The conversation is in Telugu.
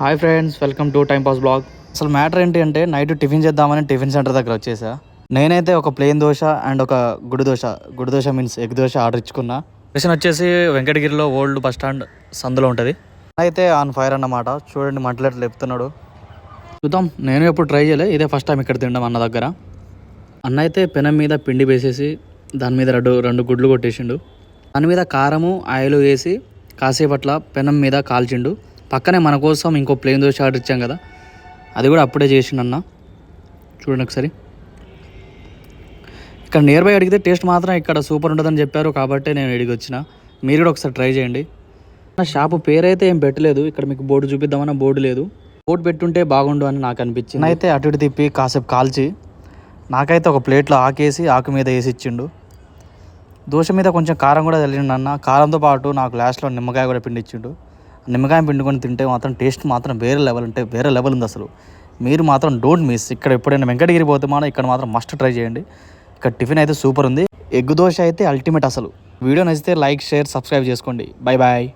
Hi friends, welcome to time pass blog. అసలు మ్యాటర్ ఏంటి అంటే నైట్ టిఫిన్ చేద్దామని టిఫిన్ సెంటర్ దగ్గర వచ్చేసా. నేనైతే ఒక ప్లేన్ దోశ అండ్ ఒక గుడి dosa means egg dosa order ఇచ్చుకున్నా. లొకేషన్ వచ్చేసి వెంకటగిరిలో ఓల్డ్ బస్ స్టాండ్ సందులో ఉంటుంది. అయితే ఆన్ ఫైర్ అన్నమాట. చూడండి మంటలు ఎట్లా లేపుతున్నాడు. చూద్దాం, నేను ఎప్పుడు ట్రై చేయలే, ఇదే ఫస్ట్ టైం ఇక్కడ తినడం అన్న దగ్గర. అన్న అయితే పెనం మీద పిండి వేసేసి దాని మీద రెండు గుడ్లు కొట్టేసిండు. దాని మీద కారము ఆయిల్ వేసి కాసేపట్ల పెనం మీద కాల్చిండు. పక్కనే మన కోసం ఇంకో ప్లేన్ దోశ ఆర్డర్ ఇచ్చాం కదా, అది కూడా అప్పుడే చేసిండన్న. చూడండి ఒకసారి. ఇక్కడ నియర్ బై అడిగితే టేస్ట్ మాత్రం ఇక్కడ సూపర్ ఉంటుందని చెప్పారు, కాబట్టి నేను ఇడికి వచ్చిన. మీరు కూడా ఒకసారి ట్రై చేయండి. నా షాపు పేరైతే ఏం పెట్టలేదు, ఇక్కడ మీకు బోర్డు చూపిద్దామన్నా బోర్డు లేదు. బోర్డు పెట్టుంటే బాగుండు అని నాకు అనిపించింది. అయితే అటు ఇటు తిప్పి కాసేపు కాల్చి నాకైతే ఒక ప్లేట్లో ఆకేసి ఆకు మీద వేసి ఇచ్చిండు. దోశ మీద కొంచెం కారం కూడా చల్లిండు అన్న. కారంతో పాటు నాకు లాస్ట్లో నిమ్మకాయ కూడా పిండి ఇచ్చిండు. నిమ్మకాయ పిండుకొని తింటే మాత్రం టేస్ట్ మాత్రం వేరే లెవెల్, అంటే వేరే లెవెల్ ఉంది అసలు. మీరు మాత్రం డోంట్ మిస్. ఇక్కడ ఎప్పుడైనా వెంకటగిరి పోతే మాత్రం ఇక్కడ మాత్రం మస్ట్ ట్రై చేయండి. ఇక్కడ టిఫిన్ అయితే సూపర్ ఉంది. ఎగ్ దోశ అయితే అల్టిమేట్ అసలు. వీడియో నచ్చితే లైక్, షేర్, సబ్స్క్రైబ్ చేసుకోండి. Bye bye.